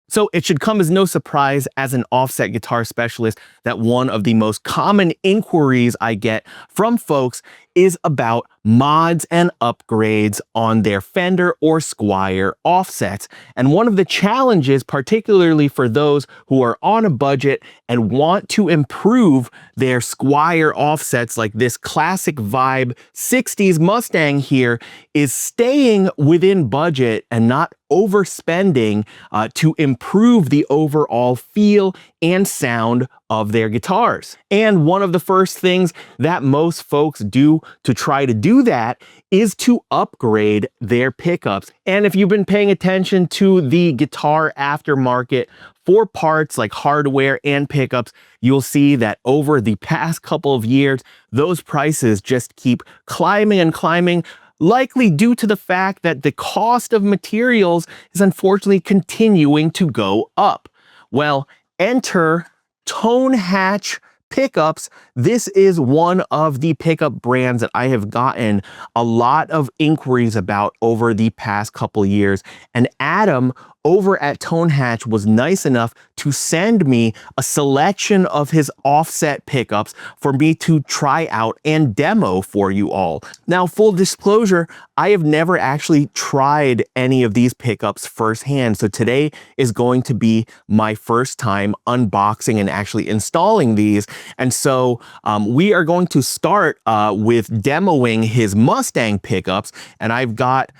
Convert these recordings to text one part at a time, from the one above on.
So it should come as no surprise as an offset guitar specialist that one of the most common inquiries I get from folks is about mods and upgrades on their Fender or Squier offsets. And one of the challenges, particularly for those who are on a budget and want to improve their Squier offsets like this classic vibe 60s Mustang here, is staying within budget and not overspending to improve the overall feel and sound of their guitars. And one of the first things that most folks do to try to do that is to upgrade their pickups. And if you've been paying attention to the guitar aftermarket for parts like hardware and pickups, you'll see that over the past couple of years, those prices just keep climbing and climbing, likely due to the fact that the cost of materials is unfortunately continuing to go up. Well, enter Tone Hatch pickups. This is one of the pickup brands that I have gotten a lot of inquiries about over the past couple years. And Adam over at Tone Hatch was nice enough to send me a selection of his offset pickups for me to try out and demo for you all. Now, full disclosure, I have never actually tried any of these pickups firsthand. So today is going to be my first time unboxing and actually installing these. And so we are going to start with demoing his Mustang pickups. And I've got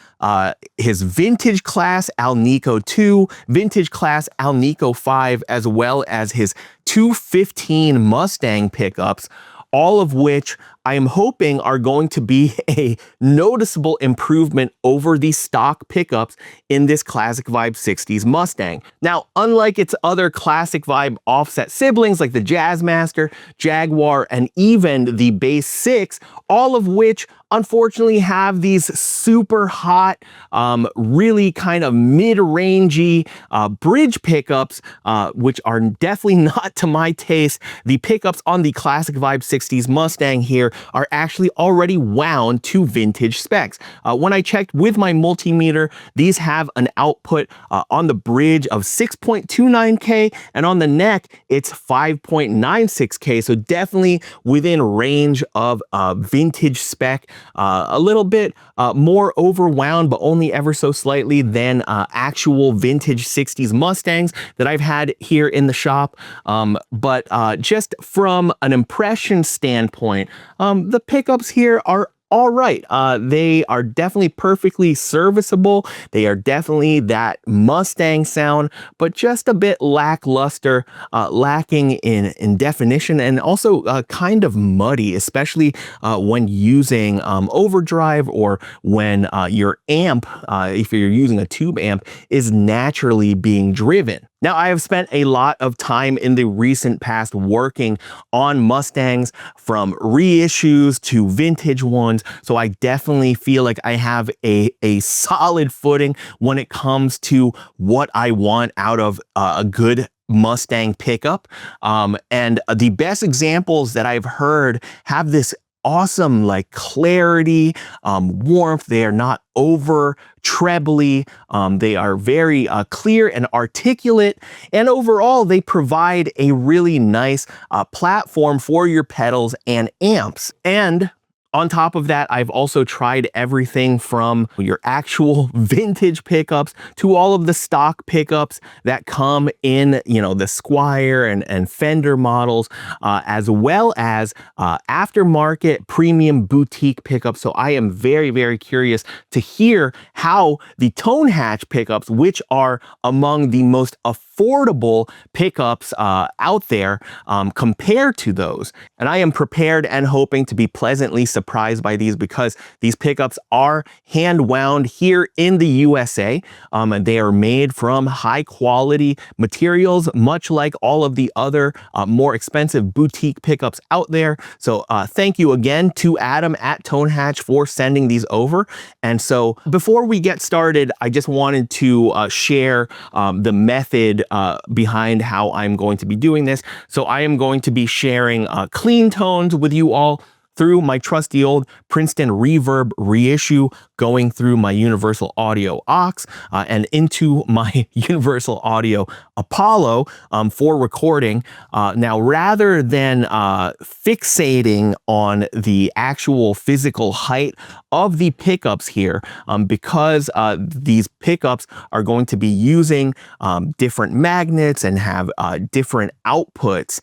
his vintage class Alnico II, vintage class Alnico V, as well as his 215 Mustang pickups, all of which I am hoping are going to be a noticeable improvement over the stock pickups in this classic vibe 60s Mustang. Now, unlike its other classic vibe offset siblings like the Jazzmaster, Jaguar, and even the Bass 6, all of which unfortunately have these super hot, really kind of mid-rangey bridge pickups, which are definitely not to my taste. The pickups on the classic vibe 60s Mustang here are actually already wound to vintage specs. When I checked with my multimeter, these have an output on the bridge of 6.29K, and on the neck, it's 5.96K. So definitely within range of vintage spec. A little bit more overwound, but only ever so slightly than actual vintage 60s Mustangs that I've had here in the shop. But just from an impression standpoint, the pickups here are all right. They are definitely perfectly serviceable. They are definitely that Mustang sound, but just a bit lackluster, lacking in definition, and also kind of muddy, especially when using overdrive, or when your amp, if you're using a tube amp, is naturally being driven. Now, I have spent a lot of time in the recent past working on Mustangs, from reissues to vintage ones, so I definitely feel like I have a solid footing when it comes to what I want out of a good Mustang pickup. And the best examples that I've heard have this awesome like clarity, warmth. They are not over trebly. They are very clear and articulate, and overall they provide a really nice platform for your pedals and amps. And on top of that, I've also tried everything from your actual vintage pickups to all of the stock pickups that come in, you know, the Squier and Fender models, as well as aftermarket premium boutique pickups. So I am very, very curious to hear how the Tone Hatch pickups, which are among the most affordable pickups out there, compare to those. And I am prepared and hoping to be pleasantly surprised by these, because these pickups are hand wound here in the USA. And they are made from high quality materials, much like all of the other more expensive boutique pickups out there. So thank you again to Adam at Tone Hatch for sending these over. And so before we get started, I just wanted to share the method behind how I'm going to be doing this. So I am going to be sharing clean tones with you all through my trusty old Princeton Reverb reissue going through my universal audio aux and into my universal audio Apollo for recording. Now, rather than fixating on the actual physical height of the pickups here, because these pickups are going to be using different magnets and have different outputs,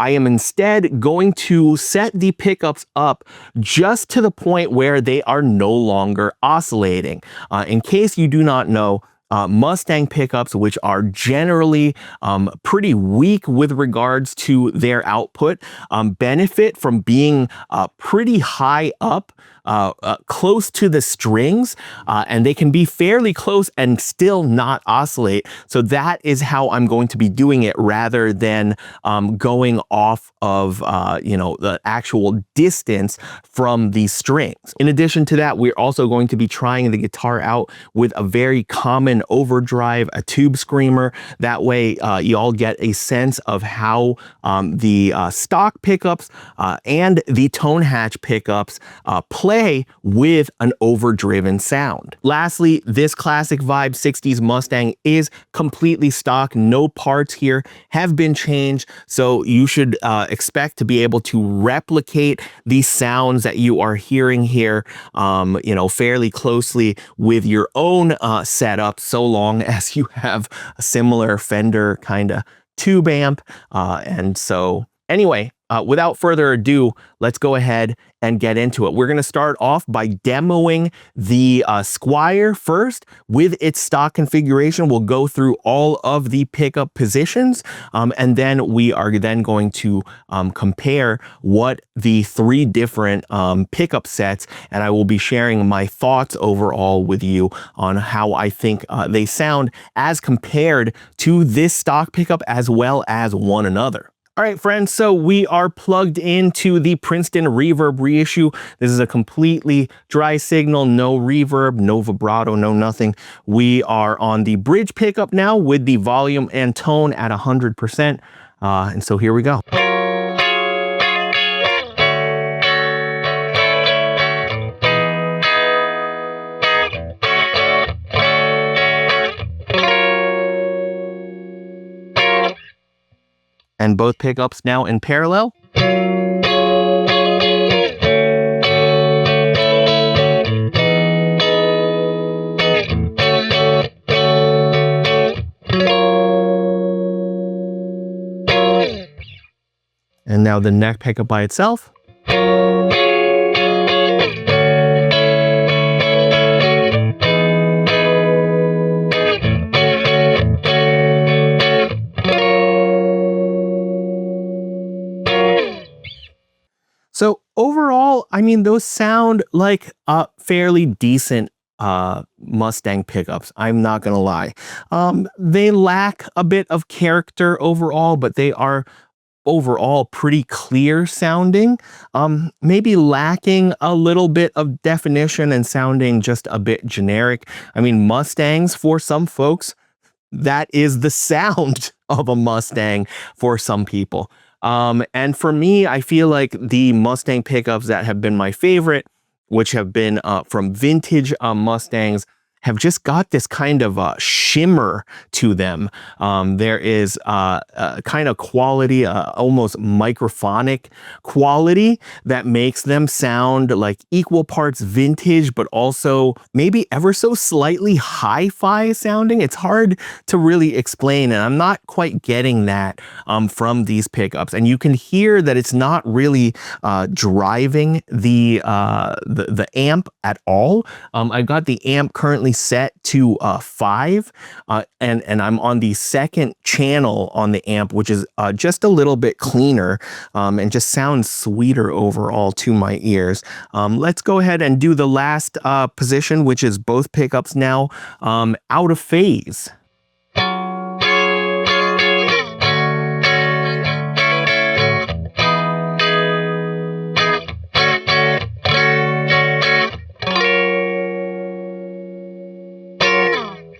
I am instead going to set the pickups up just to the point where they are no longer oscillating. In case you do not know, Mustang pickups, which are generally pretty weak with regards to their output, benefit from being pretty high up, close to the strings, and they can be fairly close and still not oscillate. So that is how I'm going to be doing it, rather than going off of the actual distance from the strings. In addition to that, we're also going to be trying the guitar out with a very common overdrive, a tube screamer. That way you all get a sense of how the stock pickups and the Tone Hatch pickups play with an overdriven sound. Lastly, this classic vibe 60s Mustang is completely stock. No parts here have been changed, so you should expect to be able to replicate the sounds that you are hearing here, fairly closely with your own setup, so long as you have a similar Fender kind of tube amp. And so anyway, without further ado, let's go ahead and get into it. We're going to start off by demoing the Squier first with its stock configuration. We'll go through all of the pickup positions, and then we are then going to compare what the three different pickup sets, and I will be sharing my thoughts overall with you on how I think they sound as compared to this stock pickup as well as one another. All right, friends, so we are plugged into the Princeton Reverb reissue. This is a completely dry signal, no reverb, no vibrato, no nothing. We are on the bridge pickup now with the volume and tone at 100%. And so here we go. And both pickups now in parallel. And now the neck pickup by itself. So overall, I mean, those sound like fairly decent Mustang pickups. I'm not gonna lie. They lack a bit of character overall, but they are overall pretty clear sounding. Maybe lacking a little bit of definition and sounding just a bit generic. I mean, Mustangs, for some folks, that is the sound of a Mustang for some people. And for me, I feel like the Mustang pickups that have been my favorite, which have been from vintage Mustangs, have just got this kind of shimmer to them. There is a kind of quality, almost microphonic quality that makes them sound like equal parts vintage, but also maybe ever so slightly hi-fi sounding. It's hard to really explain, and I'm not quite getting that from these pickups. And you can hear that it's not really driving the amp at all. I got the amp currently set to 5, and I'm on the second channel on the amp, which is just a little bit cleaner and just sounds sweeter overall to my ears. Let's go ahead and do the last position, which is both pickups now out of phase.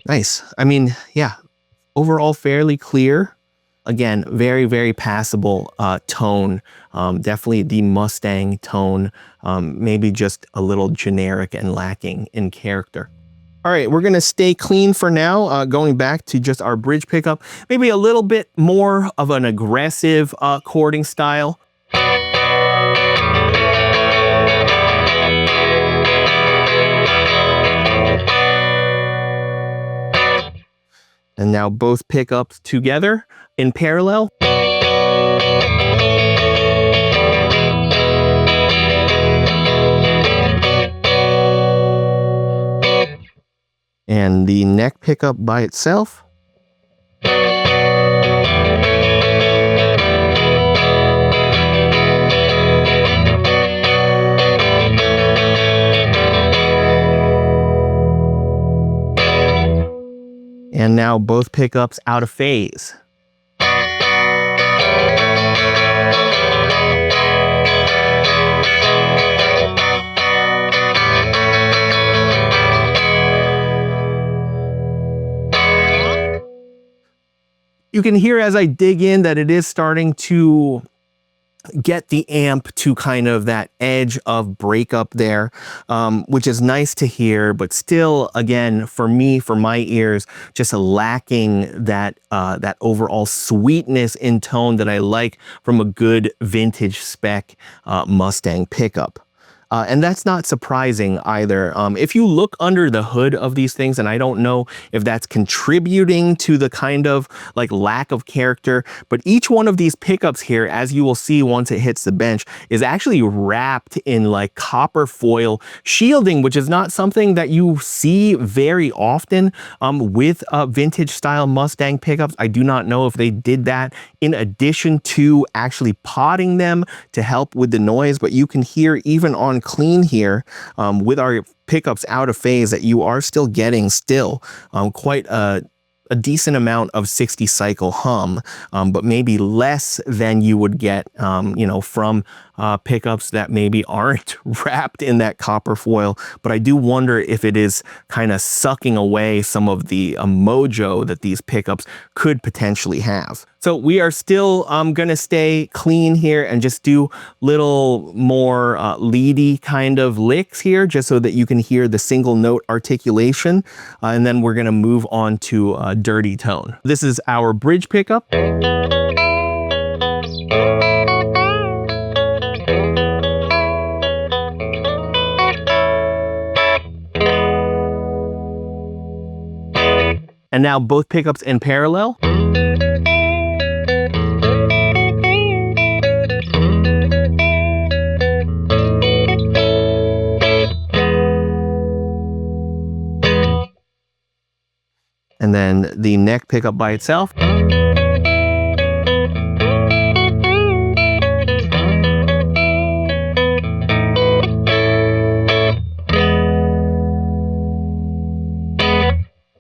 Nice. I mean, yeah, overall fairly clear. again, very, very passable tone. Definitely the Mustang tone, maybe just a little generic and lacking in character. All right, we're gonna stay clean for now, going back to just our bridge pickup, maybe a little bit more of an aggressive chording style. And now both pickups together in parallel. And the neck pickup by itself. And now both pickups out of phase. You can hear as I dig in that it is starting to get the amp to kind of that edge of breakup there, which is nice to hear, but still, again, for me, for my ears, just lacking that that overall sweetness in tone that I like from a good vintage spec Mustang pickup. And that's not surprising either. If you look under the hood of these things, and I don't know if that's contributing to the kind of like lack of character, but each one of these pickups here, as you will see once it hits the bench, is actually wrapped in like copper foil shielding, which is not something that you see very often with vintage style Mustang pickups. I do not know if they did that in addition to actually potting them to help with the noise, but you can hear even on clean here with our pickups out of phase that you are still getting quite a decent amount of 60 cycle hum, but maybe less than you would get, you know, from pickups that maybe aren't wrapped in that copper foil. But I do wonder if it is kind of sucking away some of the mojo that these pickups could potentially have. So we are still gonna stay clean here and just do little more leady kind of licks here, just so that you can hear the single note articulation. And then we're gonna move on to dirty tone. This is our bridge pickup. And now both pickups in parallel. And then the neck pickup by itself.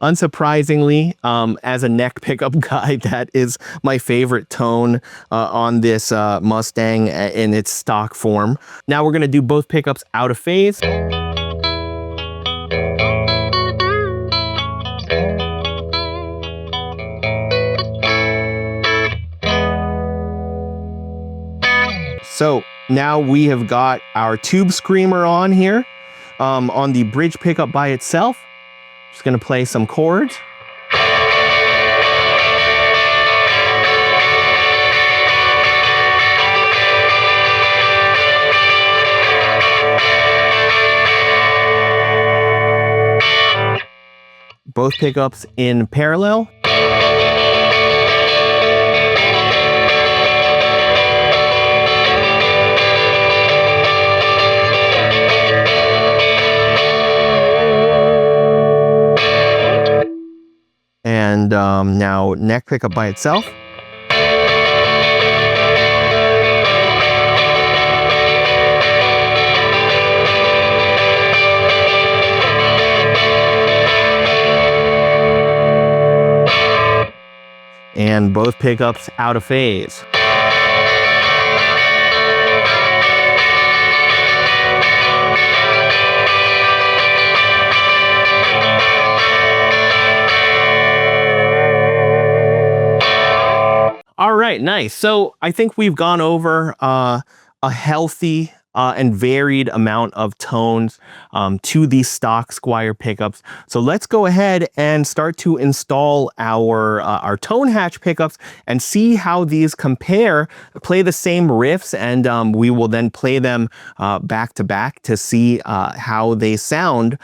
Unsurprisingly, as a neck pickup guy, that is my favorite tone on this Mustang in its stock form. Now we're gonna do both pickups out of phase. So now we have got our tube screamer on here on the bridge pickup by itself. Just gonna play some chords. Both pickups in parallel. And now neck pickup by itself. And both pickups out of phase. right, nice. So I think we've gone over a healthy and varied amount of tones to these stock Squier pickups. So let's go ahead and start to install our Tone Hatch pickups and see how these compare, play the same riffs, and we will then play them back to back to see how they sound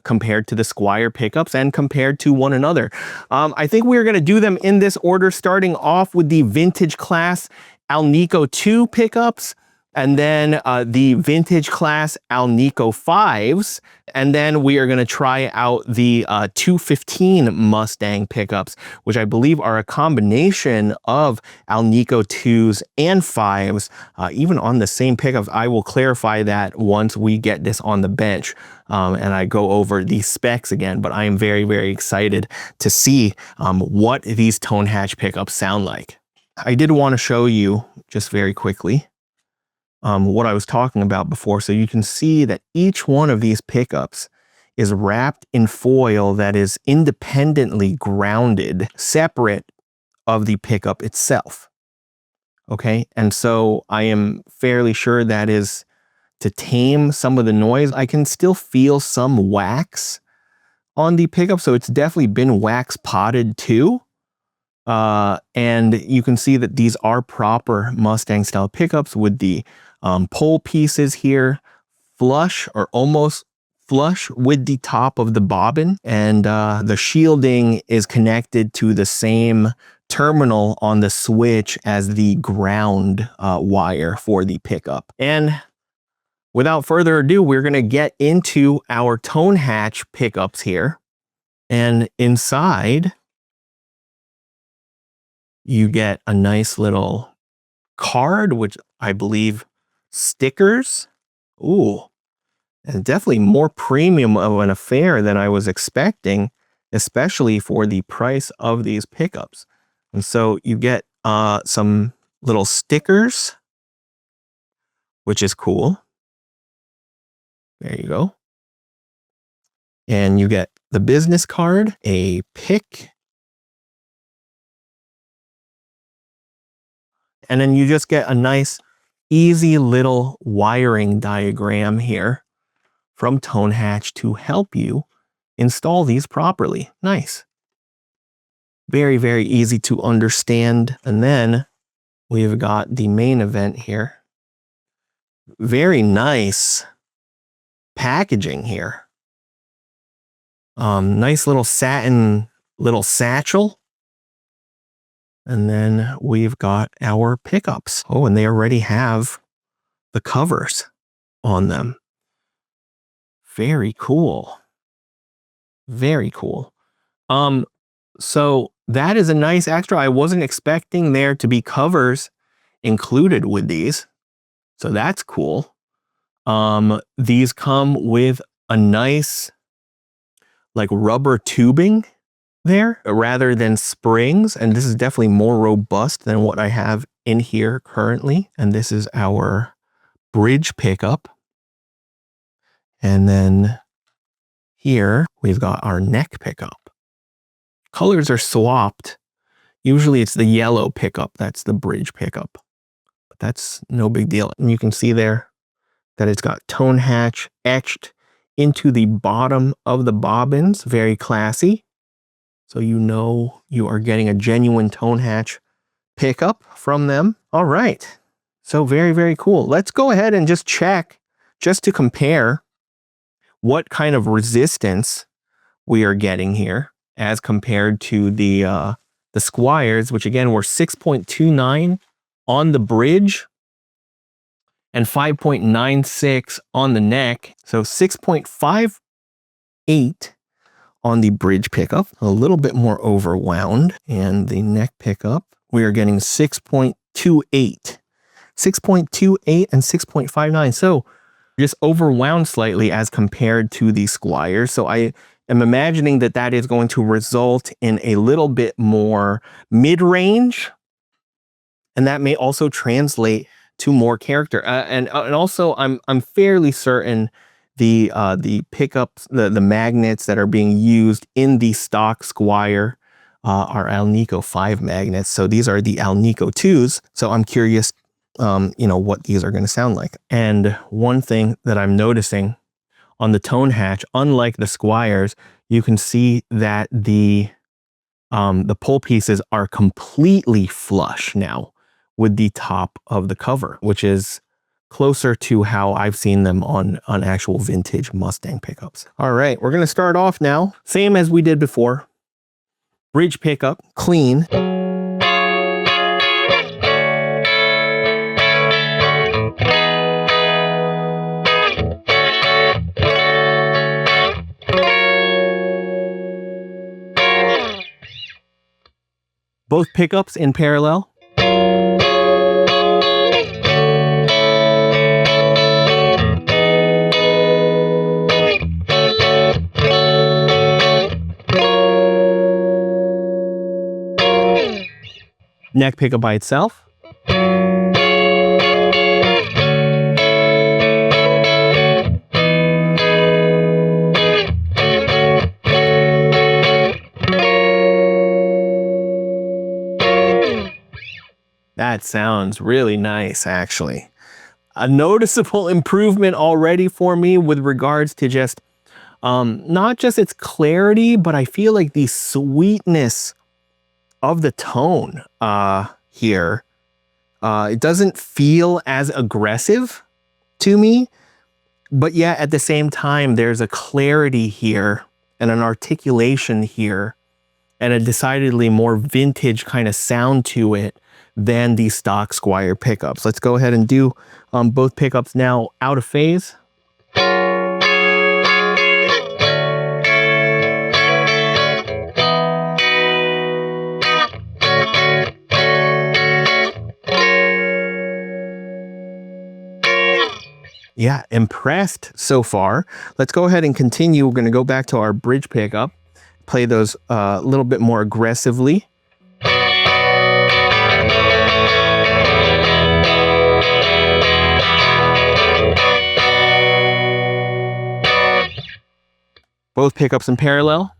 compared to the Squier pickups and compared to one another. I think we're going to do them in this order, starting off with the vintage Class Alnico II pickups, and then the vintage Class Alnico Vs, and then we are going to try out the 215 Mustang pickups, which I believe are a combination of Alnico 2s and 5s, even on the same pickups. I will clarify that once we get this on the bench and I go over the specs again, but I am very, very excited to see what these Tone Hatch pickups sound like. I did want to show you just very quickly what I was talking about before. So you can see that each one of these pickups is wrapped in foil that is independently grounded, separate of the pickup itself. Okay, and so I am fairly sure that is to tame some of the noise. I can still feel some wax on the pickup, so it's definitely been wax potted too. And you can see that these are proper Mustang style pickups with the pole pieces here flush or almost flush with the top of the bobbin, and the shielding is connected to the same terminal on the switch as the ground wire for the pickup. And without further ado, we're going to get into our Tone Hatch pickups here, and inside you get a nice little card, which I believe stickers. Ooh, and definitely more premium of an affair than I was expecting, especially for the price of these pickups. And so you get some little stickers, which is cool. There you go. And you get the business card, a pick, and then you just get a nice, easy little wiring diagram here from Tone Hatch to help you install these properly. Nice. Very, very easy to understand. And then we've got the main event here. Very nice packaging here. Nice little satin little satchel. And then we've got our pickups. Oh, and they already have the covers on them. Very cool. Very cool. So that is a nice extra. I wasn't expecting there to be covers included with these. So that's cool. These come with a nice like rubber tubing there rather than springs, and this is definitely more robust than what I have in here currently. And this is our bridge pickup, and then here we've got our neck pickup. Colors are swapped. Usually it's the yellow pickup that's the bridge pickup, but that's no big deal. And you can see there that it's got Tone Hatch etched into the bottom of the bobbins. Very classy. So you know you are getting a genuine Tone Hatch pickup from them. All right. So very, very cool. Let's go ahead and just check, just to compare what kind of resistance we are getting here as compared to the Squiers, which again were 6.29 on the bridge and 5.96 on the neck. So 6.58 on the bridge pickup, a little bit more overwound. And the neck pickup, we are getting 6.28. 6.28 and 6.59. So just overwound slightly as compared to the Squier. So I am imagining that that is going to result in a little bit more mid-range. And that may also translate to more character. And also I'm fairly certain the pickups, the magnets that are being used in the stock Squier are Alnico V magnets. So these are the Alnico IIs. So I'm curious, you know, what these are going to sound like. And one thing that I'm noticing on the Tone Hatch, unlike the Squiers, you can see that the pull pieces are completely flush now with the top of the cover, which is closer to how I've seen them on actual vintage Mustang pickups. All right, we're going to start off now, same as we did before. Bridge pickup, clean. Both pickups in parallel. Neck pickup by itself. That sounds really nice, actually. A noticeable improvement already for me with regards to just, not just its clarity, but I feel like the sweetness of the tone here. It doesn't feel as aggressive to me, but yet at the same time, there's a clarity here and an articulation here and a decidedly more vintage kind of sound to it than the stock Squier pickups. Let's go ahead and do both pickups now out of phase. Yeah, impressed so far. Let's go ahead and continue. We're going to go back to our bridge pickup, play those a little bit more aggressively. Both pickups in parallel.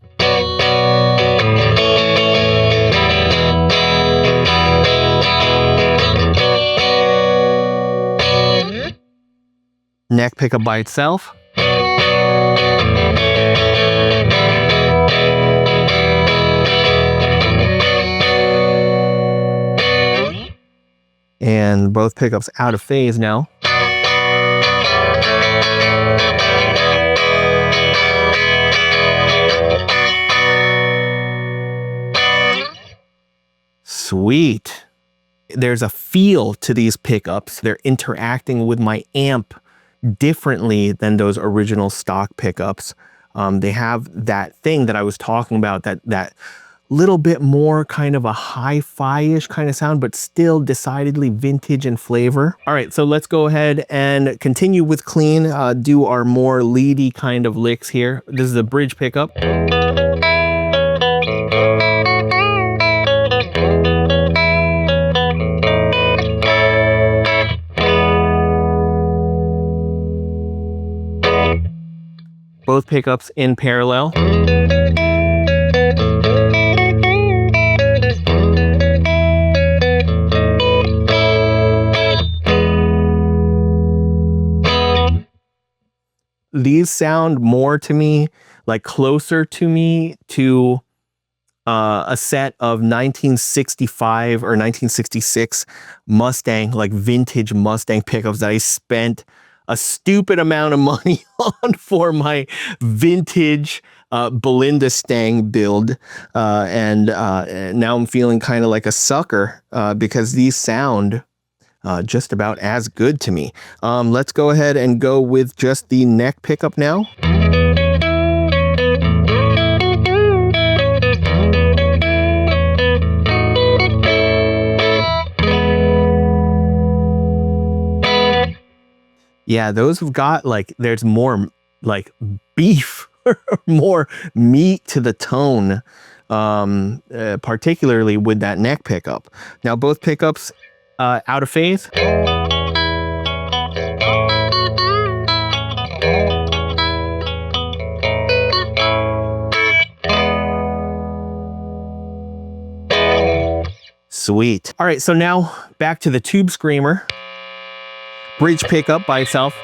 Neck pickup by itself. And both pickups out of phase now. Sweet. There's a feel to these pickups. They're interacting with my amp differently than those original stock pickups. They have that thing that I was talking about, that little bit more kind of a hi-fi-ish kind of sound, but still decidedly vintage in flavor. All right, so let's go ahead and continue with clean, do our more leady kind of licks here. This is a bridge pickup. Both pickups in parallel. These sound more to me, like closer to me to a set of 1965 or 1966 Mustang, like vintage Mustang pickups that I spent a stupid amount of money on for my vintage Belinda Stang build. And now I'm feeling kind of like a sucker because these sound just about as good to me. Let's go ahead and go with just the neck pickup now. Yeah, those have got like, there's more like beef, more meat to the tone, particularly with that neck pickup. Now both pickups out of phase. Sweet. All right, so now back to the Tube Screamer. Bridge pickup by itself.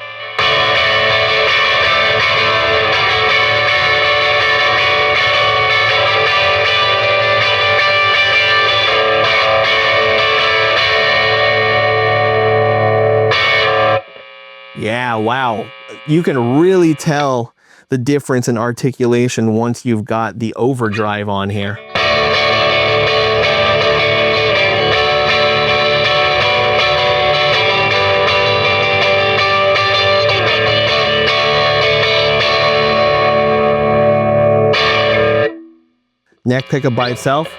Yeah, wow. You can really tell the difference in articulation once you've got the overdrive on here. Neck pickup by itself.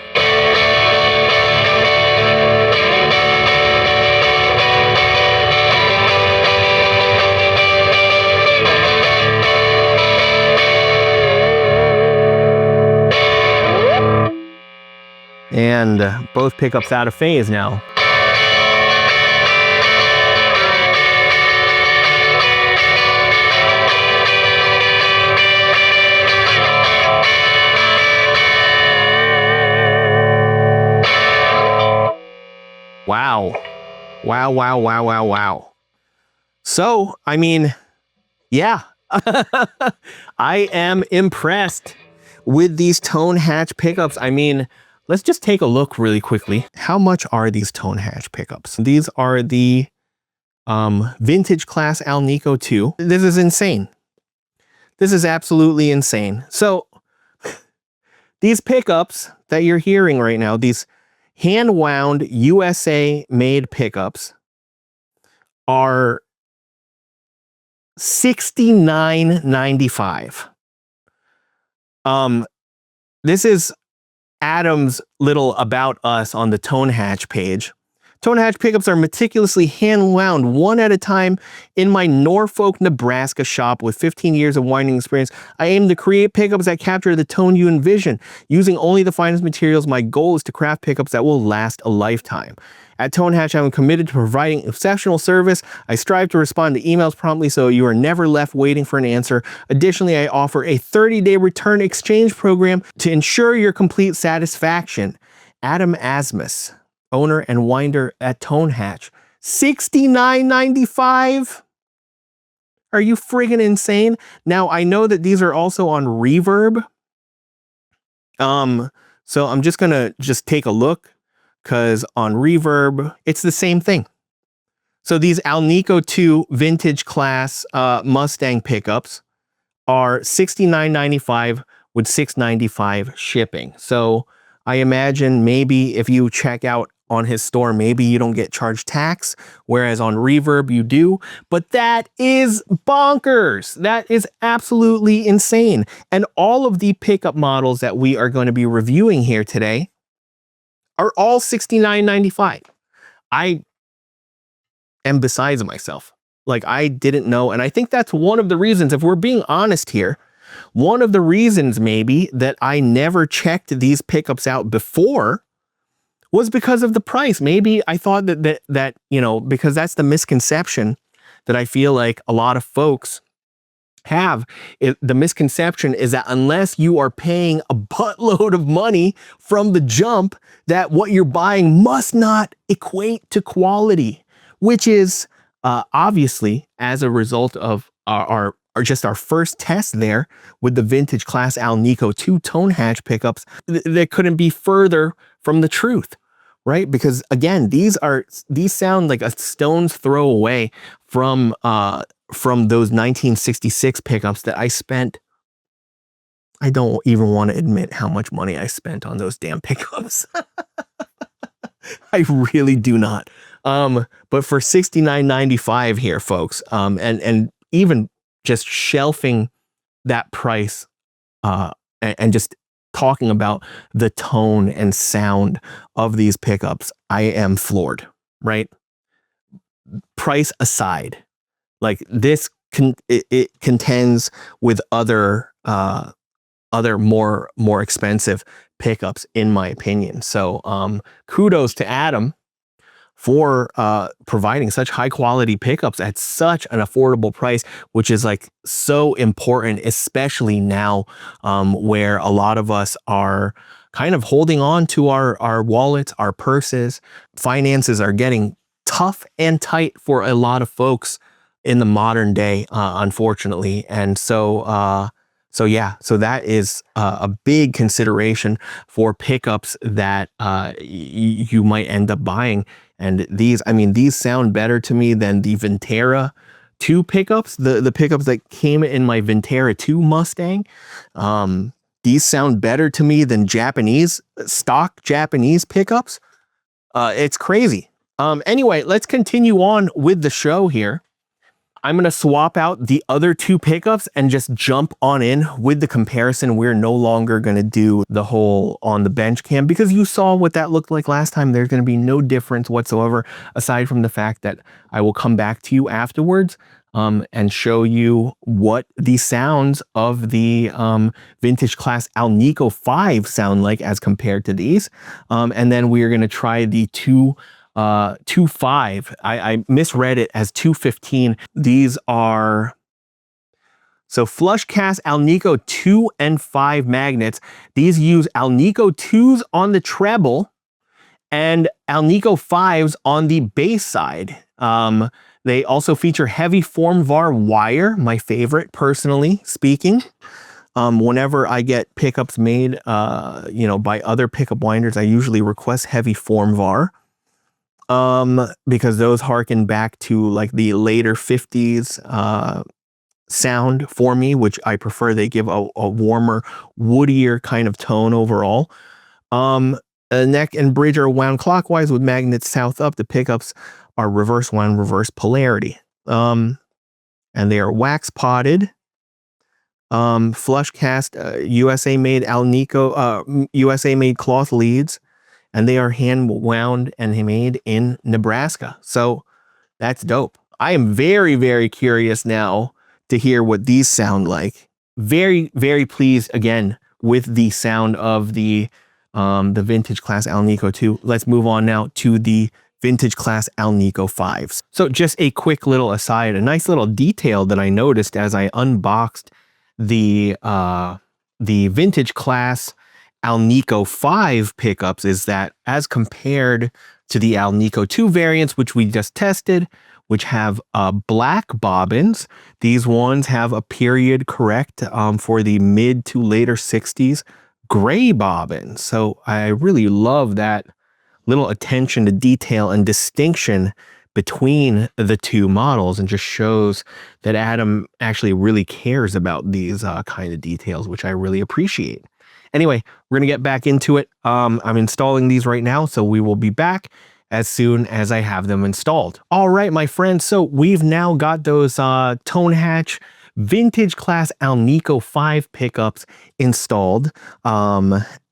And both pickups out of phase now. Wow. Wow, wow, wow, wow, wow. So, I mean, yeah, I am impressed with these Tone Hatch pickups. I mean, let's just take a look really quickly. How much are these Tone Hatch pickups? These are the vintage Class Alnico II. This is insane. This is absolutely insane. So these pickups that you're hearing right now, these hand-wound USA-made pickups are $69.95. This is Adam's little about us on the Tone Hatch page. Tone Hatch pickups are meticulously hand-wound one at a time in my Norfolk, Nebraska shop. With 15 years of winding experience, I aim to create pickups that capture the tone you envision. Using only the finest materials, my goal is to craft pickups that will last a lifetime. At Tone Hatch, I'm committed to providing exceptional service. I strive to respond to emails promptly so you are never left waiting for an answer. Additionally, I offer a 30-day return exchange program to ensure your complete satisfaction. Adam Asmus, owner and winder at Tone Hatch. $69.95? Are you friggin' insane? Now, I know that these are also on Reverb. So I'm just gonna take a look, because on Reverb, it's the same thing. So these Alnico II vintage class Mustang pickups are $69.95 with $6.95 shipping. So I imagine maybe if you check out on his store, maybe you don't get charged tax, whereas on Reverb you do. But that is bonkers. That is absolutely insane. And all of the pickup models that we are going to be reviewing here today are all $69.95. I am beside myself. Like, I didn't know. And I think that's one of the reasons, if we're being honest here, one of the reasons maybe that I never checked these pickups out before was because of the price. Maybe I thought that you know, because that's the misconception that I feel like a lot of folks have. The misconception is that unless you are paying a buttload of money from the jump, that what you're buying must not equate to quality, which is obviously as a result of our first test there with the vintage Class Alnico II Tone Hatch pickups. That couldn't be further from the truth, right? Because again, these sound like a stone's throw away from those 1966 pickups that I spent. I don't even want to admit how much money I spent on those damn pickups. I really do not. But for $69.95 here, folks, and even just shelving that price, and just talking about the tone and sound of these pickups, I am floored, right? Price aside, like this it contends with other more expensive pickups, in my opinion. So kudos to Adam for providing such high quality pickups at such an affordable price, which is like so important, especially now where a lot of us are kind of holding on to our wallets, our purses. Finances are getting tough and tight for a lot of folks in the modern day, unfortunately. And so yeah, so that is a big consideration for pickups that you might end up buying. And these, I mean, these sound better to me than the Ventera 2 pickups, the pickups that came in my Ventera 2 Mustang. These sound better to me than stock Japanese pickups. It's crazy. Anyway, let's continue on with the show here. I'm going to swap out the other 2 pickups and just jump on in with the comparison. We're no longer going to do the whole on the bench cam because you saw what that looked like last time. There's going to be no difference whatsoever, aside from the fact that I will come back to you afterwards and show you what the sounds of the vintage class Alnico V sound like as compared to these. And then we are going to try the 2.5. I misread it as 215. These are so flush cast Alnico 2 and 5 magnets. These use Alnico 2s on the treble and Alnico 5s on the bass side. They also feature heavy form var wire, my favorite personally speaking. Whenever I get pickups made, by other pickup winders, I usually request heavy form var. Because those harken back to like the later 50s sound for me, which I prefer. They give a warmer, woodier kind of tone overall. Neck and bridge are wound clockwise with magnets south up. The pickups are reverse wound, reverse polarity. And they are wax potted. Flush cast USA made Alnico, USA made cloth leads. And they are hand wound and made in Nebraska. So that's dope. I am very, very curious now to hear what these sound like. Very, very pleased again with the sound of the vintage class Alnico II. Let's move on now to the vintage class Alnico Vs. So just a quick little aside, a nice little detail that I noticed as I unboxed the vintage class Alnico V pickups is that as compared to the Alnico II variants, which we just tested, which have black bobbins, these ones have a period correct for the mid to later 60s gray bobbins. So I really love that little attention to detail and distinction between the 2 models, and just shows that Adam actually really cares about these kind of details, which I really appreciate. Anyway, we're going to get back into it. I'm installing these right now, so we will be back as soon as I have them installed. All right, my friends, so we've now got those Tone Hatch vintage class Alnico V pickups installed.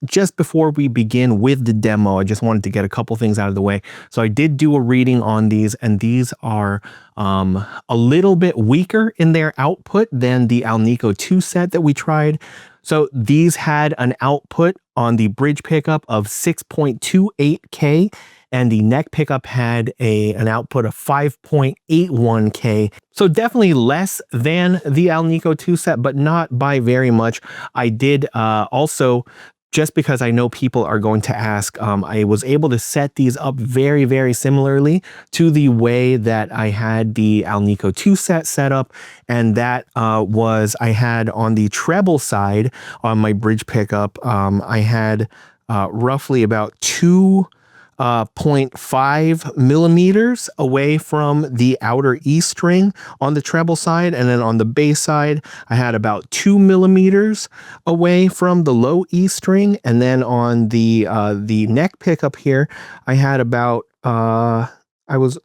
Just before we begin with the demo, I just wanted to get a couple things out of the way. So I did do a reading on these, and these are a little bit weaker in their output than the Alnico II set that we tried. So these had an output on the bridge pickup of 6.28K, and the neck pickup had an output of 5.81K. So definitely less than the Alnico II set, but not by very much. I did also, just because I know people are going to ask, I was able to set these up very, very similarly to the way that I had the Alnico II set up. And that was, I had on the treble side on my bridge pickup, I had roughly about 2.5 millimeters away from the outer E string on the treble side, and then on the bass side I had about 2 millimeters away from the low E string, and then on the neck pickup here I had about I was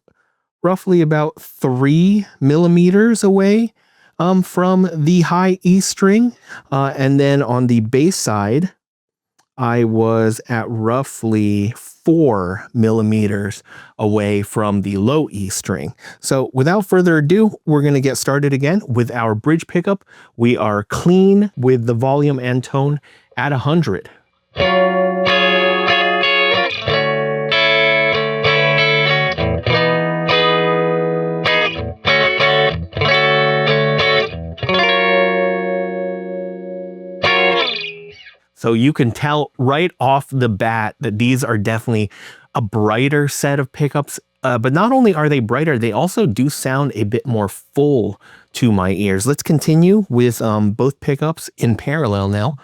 roughly about 3 millimeters away from the high E string, and then on the bass side I was at roughly 4 millimeters away from the low E string. So without further ado, we're going to get started again with our bridge pickup. We are clean with the volume and tone at 100. So you can tell right off the bat that these are definitely a brighter set of pickups. But not only are they brighter, they also do sound a bit more full to my ears. Let's continue with both pickups in parallel now.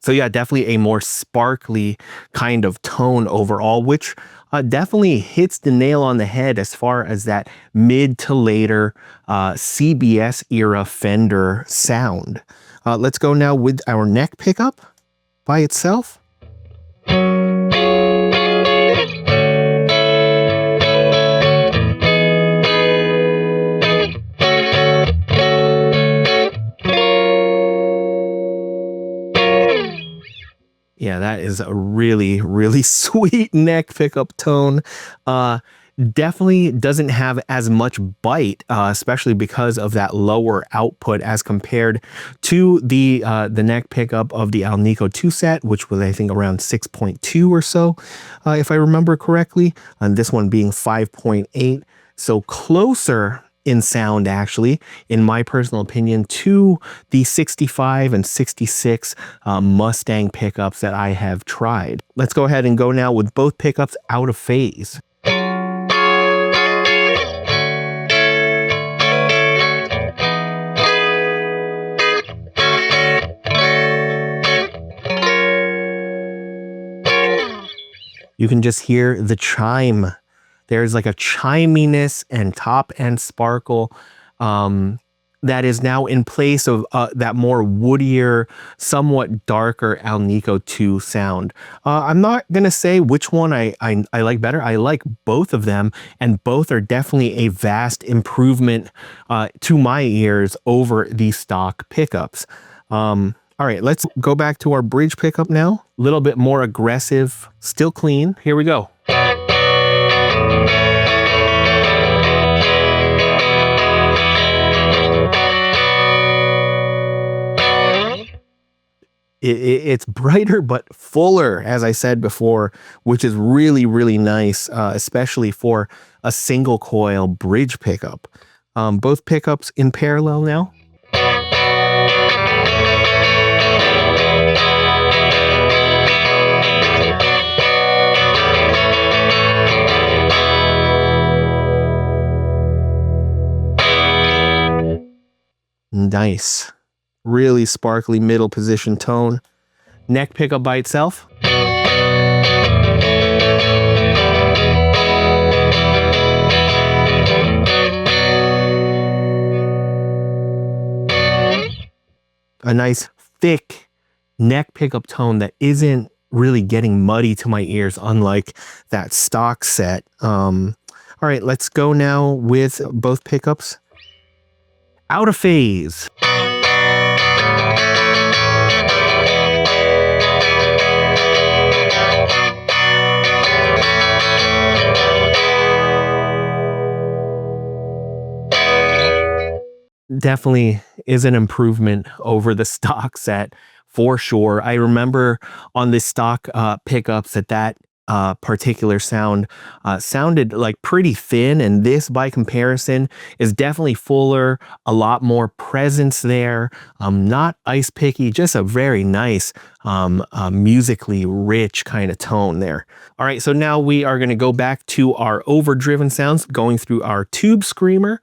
So yeah, definitely a more sparkly kind of tone overall, which definitely hits the nail on the head as far as that mid to later CBS era Fender sound. Let's go now with our neck pickup by itself. Yeah, that is a really, really sweet neck pickup tone. Definitely doesn't have as much bite, especially because of that lower output as compared to the neck pickup of the Alnico II set, which was I think around 6.2 or so, if I remember correctly, and this one being 5.8, so closer in sound, actually, in my personal opinion, to the 65 and 66 Mustang pickups that I have tried. Let's go ahead and go now with both pickups out of phase. You can just hear the chime. There's like a chiminess and top end sparkle that is now in place of that more woodier, somewhat darker Alnico II sound. I'm not going to say which one I like better. I like both of them, and both are definitely a vast improvement to my ears over the stock pickups. All right, let's go back to our bridge pickup now. A little bit more aggressive, still clean. Here we go. It's brighter but fuller, as I said before, which is really, really nice, especially for a single coil bridge pickup. Both pickups in parallel now. Nice. Really sparkly middle position tone. Neck pickup by itself. A nice thick neck pickup tone that isn't really getting muddy to my ears, unlike that stock set. All right, let's go now with both pickups out of phase. Definitely is an improvement over the stock set for sure. I remember on the stock pickups that particular sound sounded like pretty thin, and this by comparison is definitely fuller, a lot more presence there, not ice picky, just a very nice musically rich kind of tone there. All right, so now we are going to go back to our overdriven sounds, going through our tube screamer,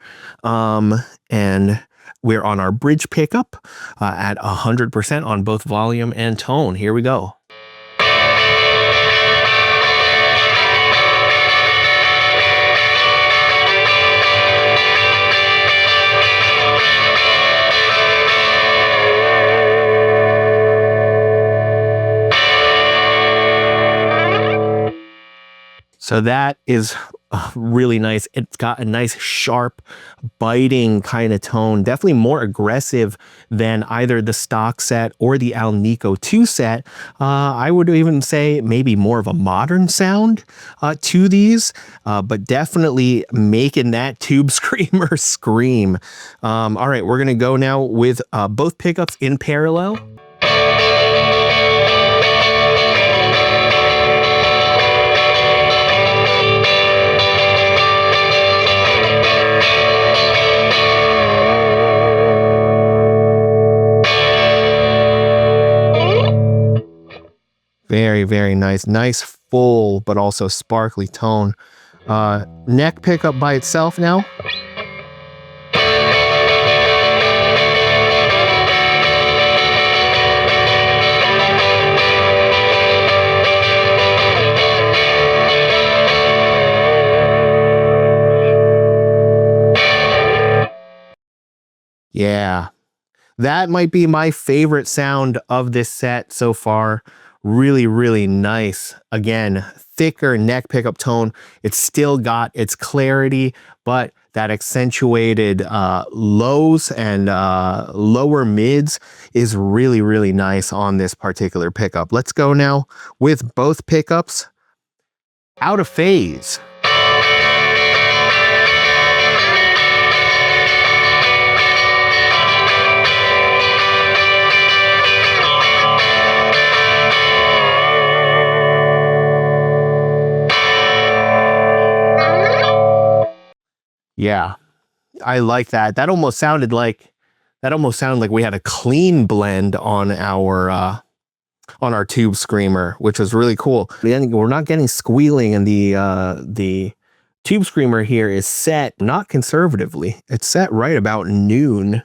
and we're on our bridge pickup at 100% on both volume and tone. Here we go. So that is really nice. It's got a nice sharp biting kind of tone, definitely more aggressive than either the stock set or the Alnico II set. I would even say maybe more of a modern sound to these, but definitely making that tube screamer scream. All right, we're gonna go now with both pickups in parallel. Very, very nice. Nice, full, but also sparkly tone. Neck pickup by itself now. Yeah, that might be my favorite sound of this set so far. Really, really nice. Again, thicker neck pickup tone. It's still got its clarity, but that accentuated lows and lower mids is really, really nice on this particular pickup. Let's go now with both pickups out of phase. Yeah, I like that. That almost sounded like we had a clean blend on our tube screamer, which was really cool. We're not getting squealing, and the tube screamer here is set not conservatively. It's set right about noon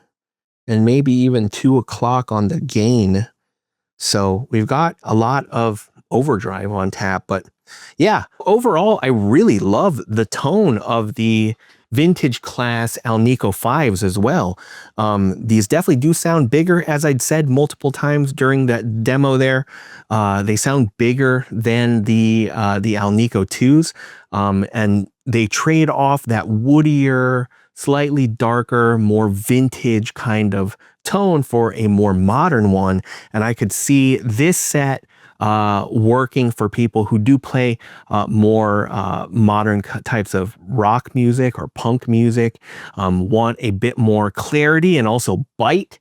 and maybe even 2 o'clock on the gain. So we've got a lot of overdrive on tap, but yeah, overall, I really love the tone of the vintage class Alnico Vs as well. These definitely do sound bigger, as I'd said multiple times during that demo there. They sound bigger than the Alnico IIs, and they trade off that woodier, slightly darker, more vintage kind of tone for a more modern one. And I could see this set working for people who do play more modern types of rock music or punk music, want a bit more clarity and also bite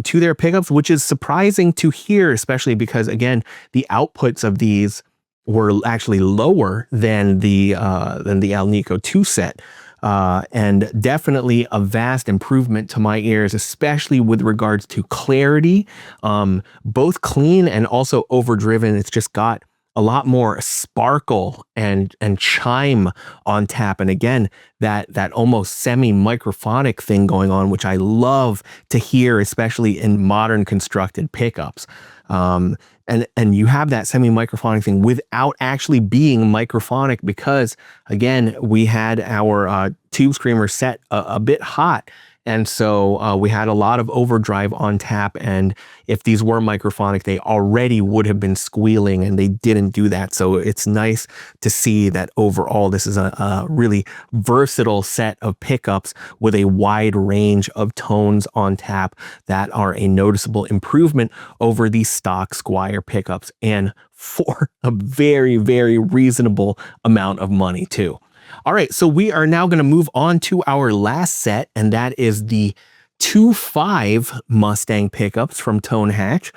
to their pickups, which is surprising to hear, especially because, again, the outputs of these were actually lower than the Alnico II set. And definitely a vast improvement to my ears, especially with regards to clarity, both clean and also overdriven. It's just got a lot more sparkle and chime on tap. And again, that almost semi-microphonic thing going on, which I love to hear, especially in modern constructed pickups. And you have that semi-microphonic thing without actually being microphonic, because again, we had our tube screamer set a bit hot. And so we had a lot of overdrive on tap, and if these were microphonic, they already would have been squealing, and they didn't do that. So it's nice to see that overall this is a really versatile set of pickups with a wide range of tones on tap that are a noticeable improvement over the stock Squier pickups, and for a very, very reasonable amount of money too. All right, so we are now going to move on to our last set, and that is the 2.5 Mustang pickups from Tone Hatch.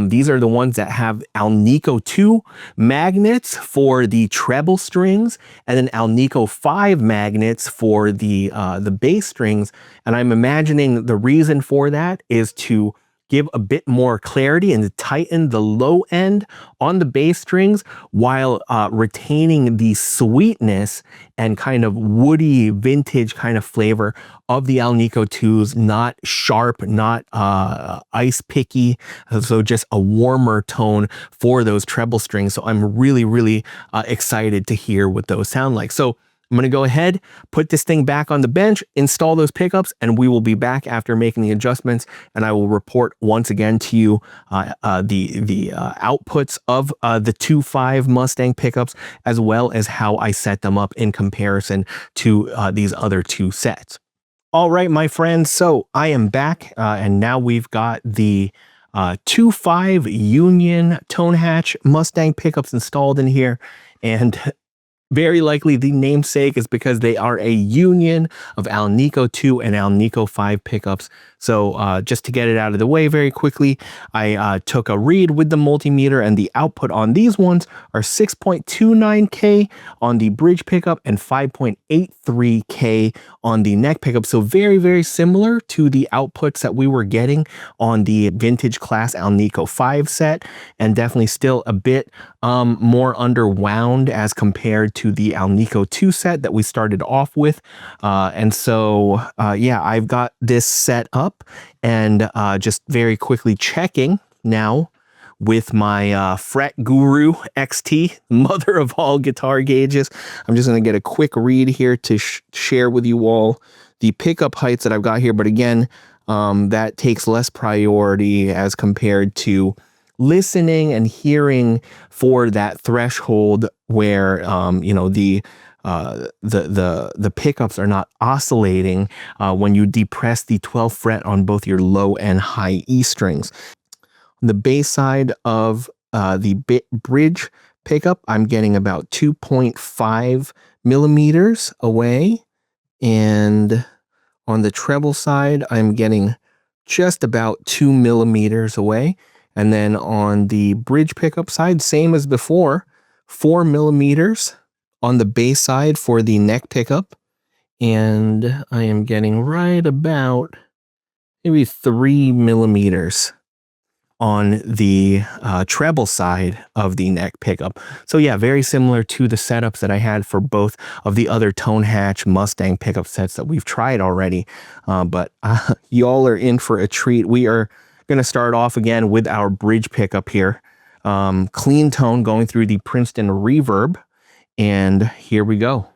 These are the ones that have Alnico II magnets for the treble strings, and then Alnico V magnets for the bass strings. And I'm imagining the reason for that is to give a bit more clarity and to tighten the low end on the bass strings while retaining the sweetness and kind of woody vintage kind of flavor of the Alnico IIs, not sharp, not ice picky, so just a warmer tone for those treble strings. So I'm really, really excited to hear what those sound like. So I'm going to go ahead, put this thing back on the bench, install those pickups, and we will be back after making the adjustments, and I will report once again to you the outputs of the 2.5 Mustang pickups, as well as how I set them up in comparison to these other two sets. All right, my friends, so I am back, and now we've got the 2.5 Union Tone Hatch Mustang pickups installed in here, and Very likely the namesake is because they are a union of Alnico II and Alnico V pickups. So just to get it out of the way very quickly, I took a read with the multimeter, and the output on these ones are 6.29K on the bridge pickup and 5.83K on the neck pickup. So very, very similar to the outputs that we were getting on the vintage Class Alnico V set, and definitely still a bit more underwound as compared to the Alnico II set that we started off with. And so, yeah, I've got this set up, and just very quickly checking now with my Fret Guru XT, mother of all guitar gauges. I'm just going to get a quick read here to share with you all the pickup heights that I've got here. But again, that takes less priority as compared to listening and hearing for that threshold where you know, the pickups are not oscillating when you depress the 12th fret on both your low and high E strings. On the bass side of the bridge pickup, I'm getting about 2.5 millimeters away, and on the treble side, I'm getting just about 2 millimeters away. And then on the bridge pickup side, same as before, 4 millimeters on the bass side for the neck pickup. And I am getting right about maybe 3 millimeters on the treble side of the neck pickup. So yeah, very similar to the setups that I had for both of the other Tone Hatch Mustang pickup sets that we've tried already. But y'all are in for a treat. We are going to start off again with our bridge pickup here. Clean tone going through the Princeton Reverb. And here we go.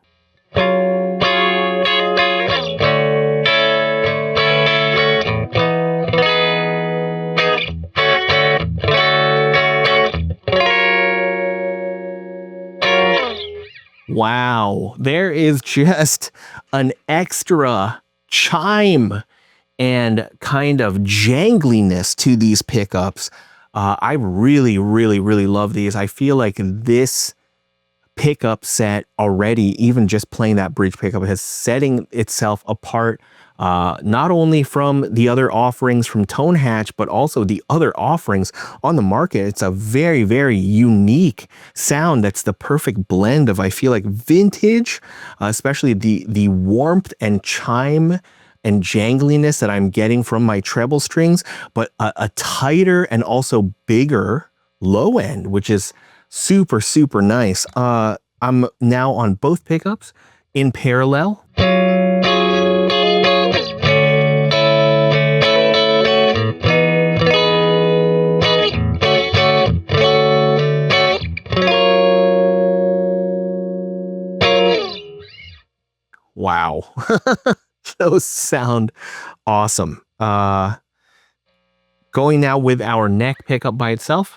Wow, there is just an extra chime and kind of jangliness to these pickups. I really, really, really love these. I feel like this pickup set already, even just playing that bridge pickup, is setting itself apart, not only from the other offerings from Tone Hatch, but also the other offerings on the market. It's a very, very unique sound that's the perfect blend of, I feel like, vintage, especially the warmth and chime and jangliness that I'm getting from my treble strings, but a tighter and also bigger low end, which is super, super nice. I'm now on both pickups in parallel. Wow. Those sound awesome. Going now with our neck pickup by itself.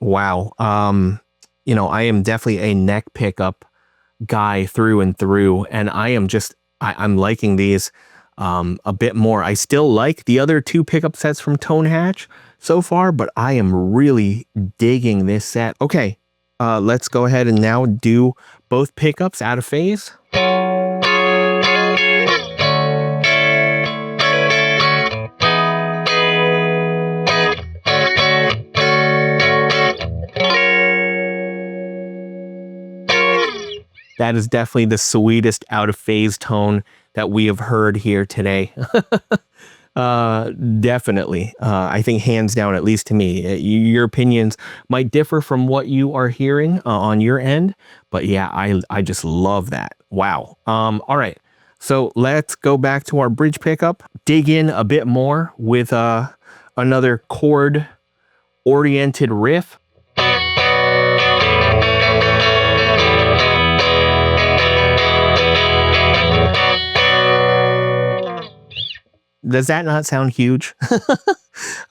Wow. You know, I am definitely a neck pickup guy through and through, and I'm liking these a bit more. I still like the other two pickup sets from Tone Hatch so far, but I am really digging this set. Okay, let's go ahead and now do both pickups out of phase. That is definitely the sweetest out of phase tone that we have heard here today. Definitely. I think hands down, at least to me. Your opinions might differ from what you are hearing on your end, but yeah, I just love that. Wow. All right. So let's go back to our bridge pickup, dig in a bit more with another chord oriented riff. Does that not sound huge?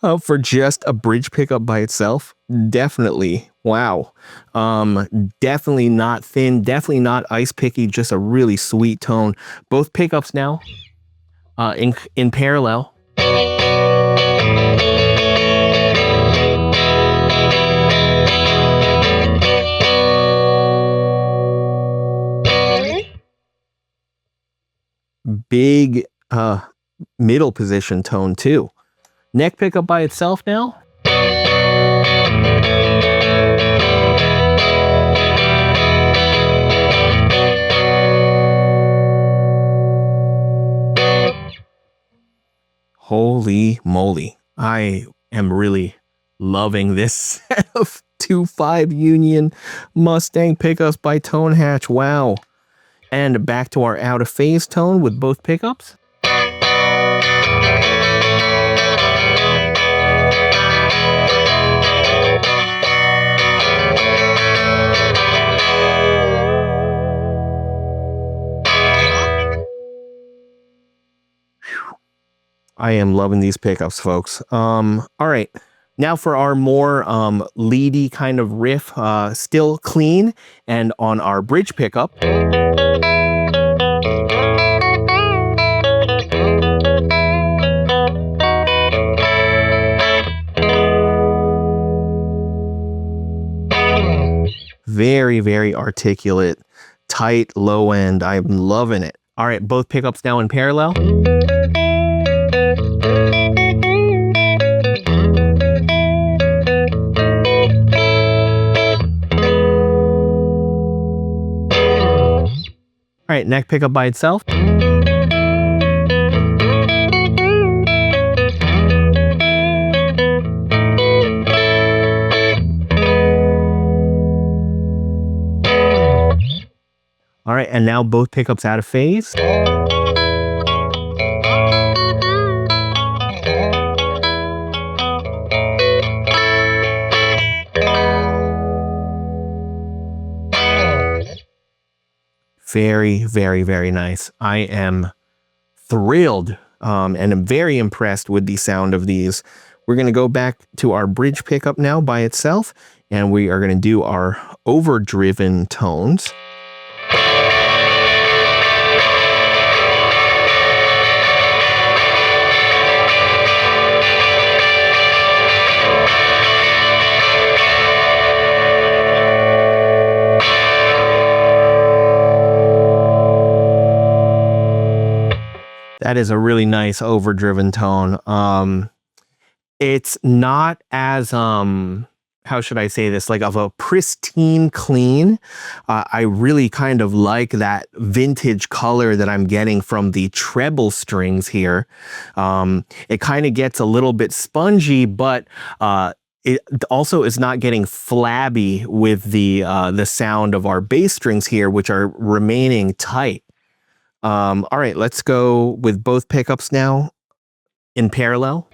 For just a bridge pickup by itself, definitely. Wow. Definitely not thin, definitely not ice picky, just a really sweet tone. Both pickups now, in parallel. Big middle position tone too. Neck pickup by itself now. Holy moly. I am really loving this set of 2.5 Union Mustang pickups by Tone Hatch. Wow. And back to our out of phase tone with both pickups. I am loving these pickups, folks. All right. Now for our more leady kind of riff, still clean, and on our bridge pickup. Very, very articulate, tight, low end. I'm loving it. All right, both pickups now in parallel. All right, neck pickup by itself. All right, and now both pickups out of phase. Very, very, very nice. I am thrilled and I'm very impressed with the sound of these. We're going to go back to our bridge pickup now by itself, and we are going to do our overdriven tones. That is a really nice overdriven tone. It's not as, how should I say this, like of a pristine clean. I really kind of like that vintage color that I'm getting from the treble strings here. It kind of gets a little bit spongy, but it also is not getting flabby with the sound of our bass strings here, which are remaining tight. All right, let's go with both pickups now in parallel.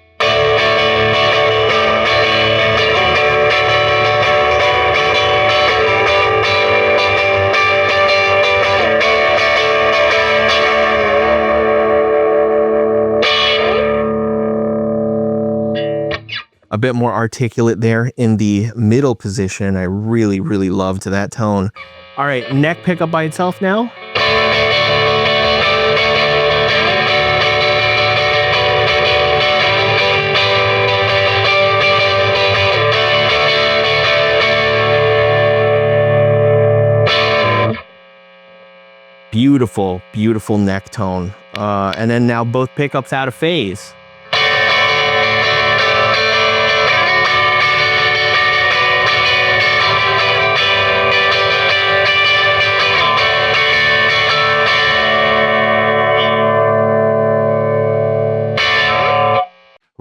A bit more articulate there in the middle position. I really, really loved that tone. All right, neck pickup by itself now. Beautiful, beautiful neck tone. And then now both pickups out of phase.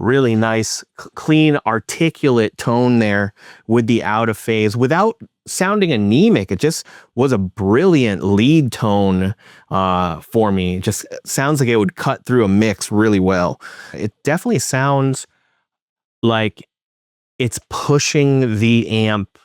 Really nice, clean, articulate tone there with the out of phase without sounding anemic. It just was a brilliant lead tone for me. It just sounds like it would cut through a mix really well. It definitely sounds like it's pushing the amp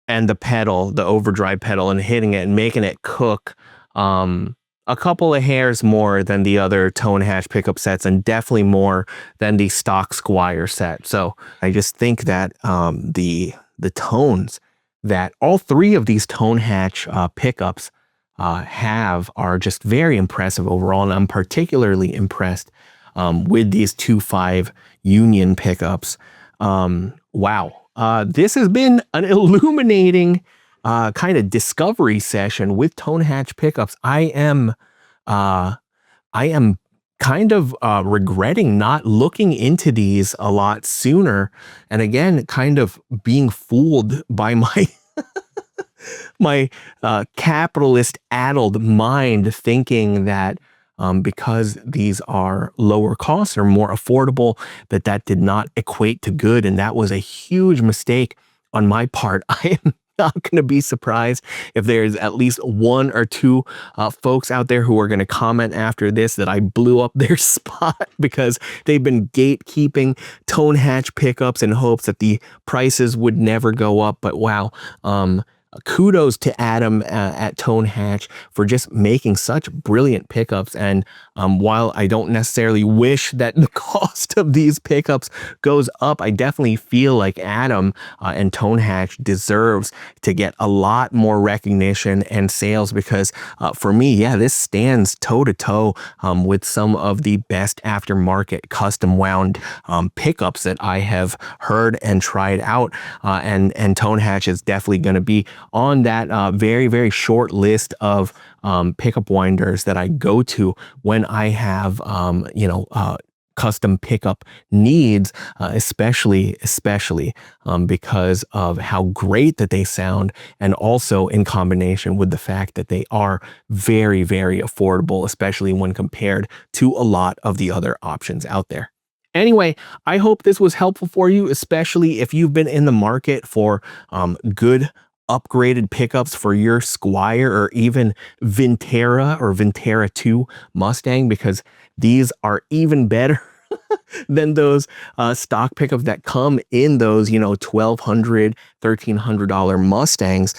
and the pedal, the overdrive pedal, and hitting it and making it cook a a couple of hairs more than the other Tone Hatch pickup sets, and definitely more than the stock Squier set. So I just think that the tones that all three of these Tone Hatch pickups have are just very impressive overall, and I'm particularly impressed with these 2.5 Union pickups. Wow. This has been an illuminating kind of discovery session with Tone Hatch pickups. I am kind of regretting not looking into these a lot sooner, and again, kind of being fooled by my capitalist addled mind, thinking that because these are lower cost or more affordable, that did not equate to good. And that was a huge mistake on my part. I am not going to be surprised if there's at least one or two folks out there who are going to comment after this that I blew up their spot because they've been gatekeeping Tone Hatch pickups in hopes that the prices would never go up. But wow, kudos to Adam at Tone Hatch for just making such brilliant pickups. And while I don't necessarily wish that the cost of these pickups goes up, I definitely feel like Adam and Tone Hatch deserves to get a lot more recognition and sales, because for me, yeah, this stands toe to toe with some of the best aftermarket custom wound pickups that I have heard and tried out. And Tone Hatch is definitely going to be on that very, very short list of pickup winders that I go to when I have, custom pickup needs, especially because of how great that they sound, and also in combination with the fact that they are very, very affordable, especially when compared to a lot of the other options out there. Anyway, I hope this was helpful for you, especially if you've been in the market for good upgraded pickups for your Squier or even Vintera or Vintera II Mustang, because these are even better than those stock pickups that come in those, $1,200, $1,300 Mustangs.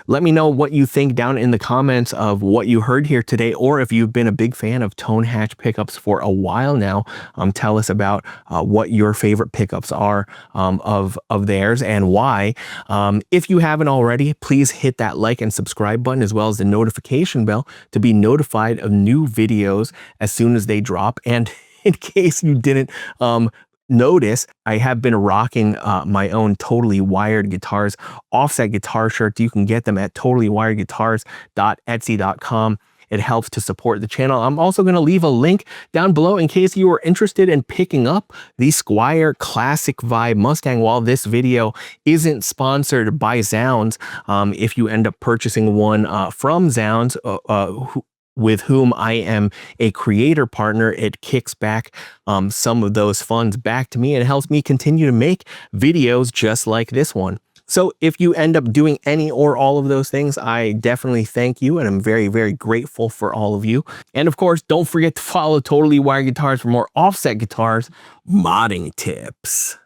Let me know what you think down in the comments of what you heard here today, or if you've been a big fan of Tone Hatch pickups for a while now, tell us about what your favorite pickups are of theirs and why. If you haven't already, please hit that like and subscribe button, as well as the notification bell, to be notified of new videos as soon as they drop. And in case you didn't notice, I have been rocking my own Totally Wired Guitars offset guitar shirts. You can get them at totallywiredguitars.etsy.com. It helps to support the channel. I'm also going to leave a link down below in case you are interested in picking up the Squier Classic Vibe Mustang. While this video isn't sponsored by Zounds, if you end up purchasing one from Zounds, with whom I am a creator partner, it kicks back some of those funds back to me and helps me continue to make videos just like this one. So if you end up doing any or all of those things, I definitely thank you, and I'm very, very grateful for all of you. And of course, don't forget to follow Totally Wired Guitars for more offset guitars modding tips.